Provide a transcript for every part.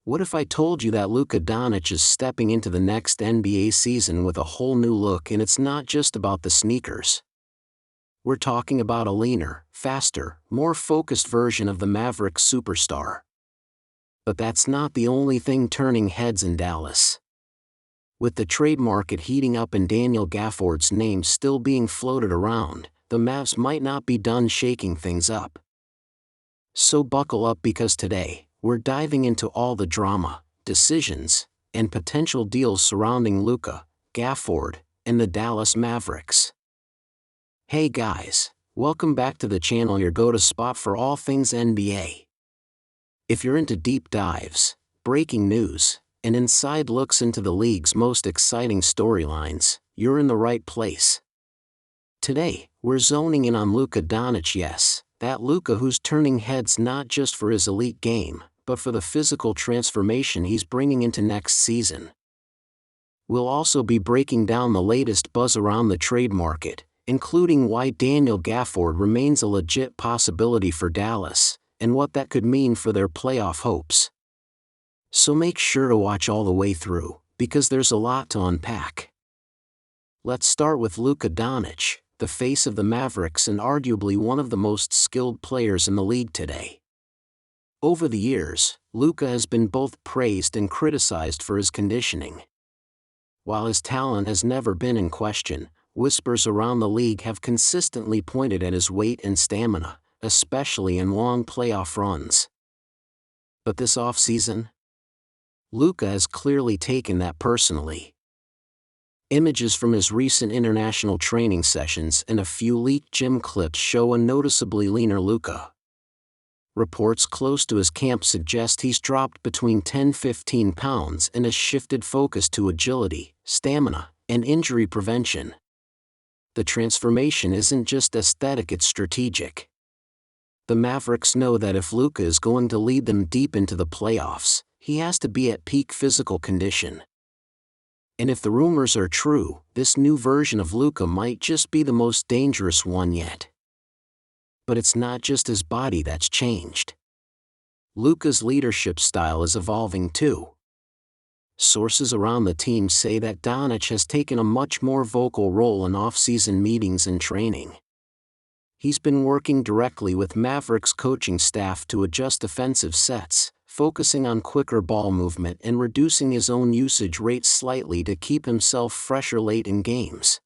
What if I told you that Luka Doncic is stepping into the next NBA season with a whole new look, and it's not just about the sneakers? We're talking about a leaner, faster, more focused version of the Mavericks superstar. But that's not the only thing turning heads in Dallas. With the trade market heating up and Daniel Gafford's name still being floated around, the Mavs might not be done shaking things up. So buckle up, because today, we're diving into all the drama, decisions, and potential deals surrounding Luka, Gafford, and the Dallas Mavericks. Hey guys, welcome back to the channel, your go-to spot for all things NBA. If you're into deep dives, breaking news, and inside looks into the league's most exciting storylines, you're in the right place. Today, we're zoning in on Luka Doncic, yes, that Luka who's turning heads not just for his elite game, but for the physical transformation he's bringing into next season. We'll also be breaking down the latest buzz around the trade market, including why Daniel Gafford remains a legit possibility for Dallas, and what that could mean for their playoff hopes. So make sure to watch all the way through, because there's a lot to unpack. Let's start with Luka Doncic, the face of the Mavericks and arguably one of the most skilled players in the league today. Over the years, Luka has been both praised and criticized for his conditioning. While his talent has never been in question, whispers around the league have consistently pointed at his weight and stamina, especially in long playoff runs. But this offseason, Luka has clearly taken that personally. Images from his recent international training sessions and a few leaked gym clips show a noticeably leaner Luka. Reports close to his camp suggest he's dropped between 10–15 pounds and has shifted focus to agility, stamina, and injury prevention. The transformation isn't just aesthetic, it's strategic. The Mavericks know that if Luka is going to lead them deep into the playoffs, he has to be at peak physical condition. And if the rumors are true, this new version of Luka might just be the most dangerous one yet. But it's not just his body that's changed. Luka's leadership style is evolving too. Sources around the team say that Doncic has taken a much more vocal role in offseason meetings and training. He's been working directly with Mavericks coaching staff to adjust offensive sets, focusing on quicker ball movement and reducing his own usage rates slightly to keep himself fresher late in games.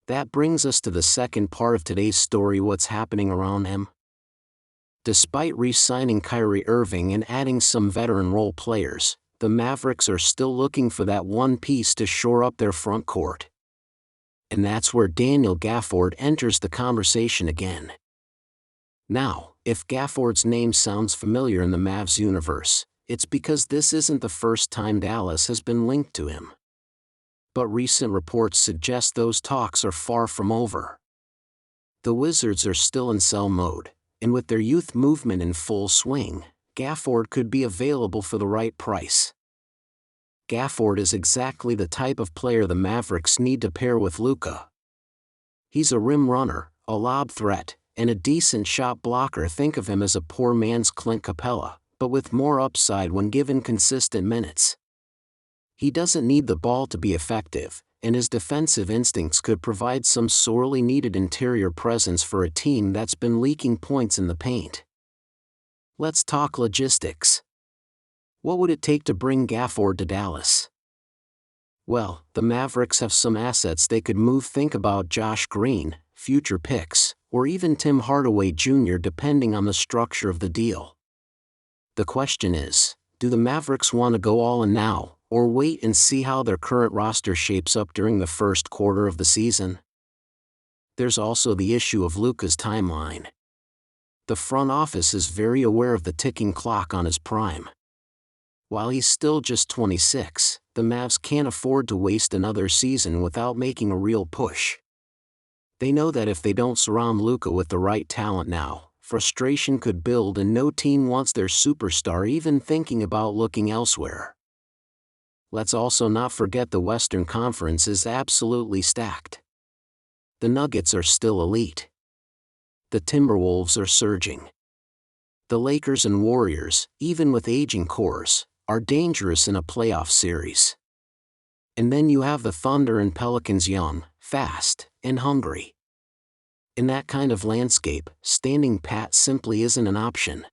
That brings us to the second part of today's story: what's happening around him. Despite re-signing Kyrie Irving and adding some veteran role players, the Mavericks are still looking for that one piece to shore up their front court. And that's where Daniel Gafford enters the conversation again. Now, if Gafford's name sounds familiar in the Mavs universe, it's because this isn't the first time Dallas has been linked to him. But recent reports suggest those talks are far from over. The Wizards are still in sell mode, and with their youth movement in full swing, Gafford could be available for the right price. Gafford is exactly the type of player the Mavericks need to pair with Luka. He's a rim runner, a lob threat, and a decent shot blocker. Think of him as a poor man's Clint Capella, but with more upside when given consistent minutes. He doesn't need the ball to be effective, and his defensive instincts could provide some sorely needed interior presence for a team that's been leaking points in the paint. Let's talk logistics. What would it take to bring Gafford to Dallas? Well, the Mavericks have some assets they could move. Think about Josh Green, future picks, or even Tim Hardaway Jr. depending on the structure of the deal. The question is, do the Mavericks want to go all in now, or wait and see how their current roster shapes up during the first quarter of the season? There's also the issue of Luka's timeline. The front office is very aware of the ticking clock on his prime. While he's still just 26, the Mavs can't afford to waste another season without making a real push. They know that if they don't surround Luka with the right talent now, frustration could build, and no team wants their superstar even thinking about looking elsewhere. Let's also not forget the Western Conference is absolutely stacked. The Nuggets are still elite. The Timberwolves are surging. The Lakers and Warriors, even with aging cores, are dangerous in a playoff series. And then you have the Thunder and Pelicans, young, fast, and hungry. In that kind of landscape, standing pat simply isn't an option.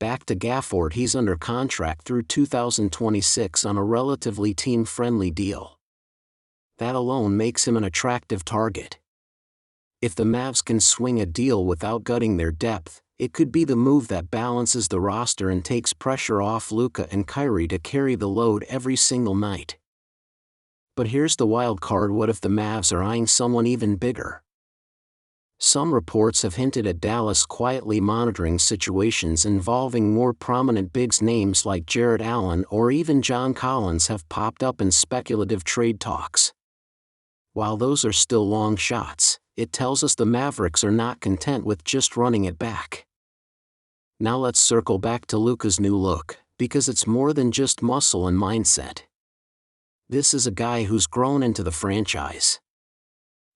Back to Gafford, he's under contract through 2026 on a relatively team-friendly deal. That alone makes him an attractive target. If the Mavs can swing a deal without gutting their depth, it could be the move that balances the roster and takes pressure off Luka and Kyrie to carry the load every single night. But here's the wild card: what if the Mavs are eyeing someone even bigger? Some reports have hinted at Dallas quietly monitoring situations involving more prominent bigs. Names like Jarrett Allen or even John Collins have popped up in speculative trade talks. While those are still long shots, it tells us the Mavericks are not content with just running it back. Now let's circle back to Luka's new look, because it's more than just muscle and mindset. This is a guy who's grown into the franchise.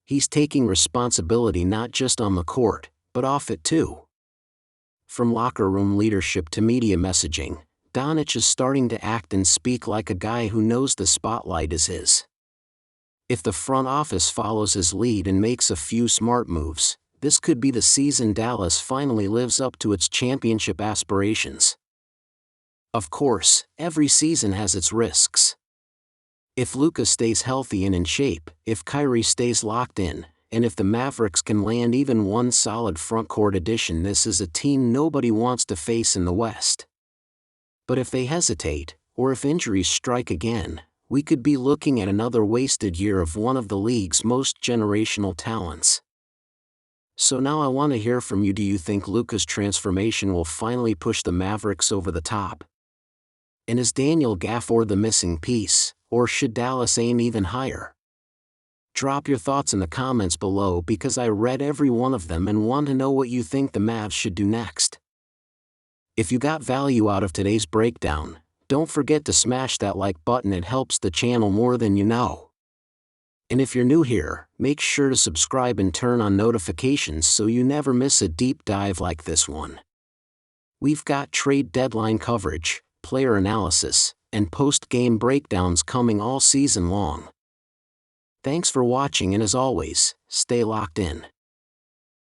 He's taking responsibility not just on the court, but off it too. From locker room leadership to media messaging, Doncic is starting to act and speak like a guy who knows the spotlight is his. If the front office follows his lead and makes a few smart moves, this could be the season Dallas finally lives up to its championship aspirations. Of course, every season has its risks. If Luka stays healthy and in shape, if Kyrie stays locked in, and if the Mavericks can land even one solid frontcourt addition, this is a team nobody wants to face in the West. But if they hesitate, or if injuries strike again, we could be looking at another wasted year of one of the league's most generational talents. So now I want to hear from you. Do you think Luka's transformation will finally push the Mavericks over the top? And is Daniel Gafford the missing piece, or should Dallas aim even higher? Drop your thoughts in the comments below, because I read every one of them and want to know what you think the Mavs should do next. If you got value out of today's breakdown, don't forget to smash that like button. It helps the channel more than you know. And if you're new here, make sure to subscribe and turn on notifications so you never miss a deep dive like this one. We've got trade deadline coverage, player analysis, and post-game breakdowns coming all season long. Thanks for watching, and as always, stay locked in.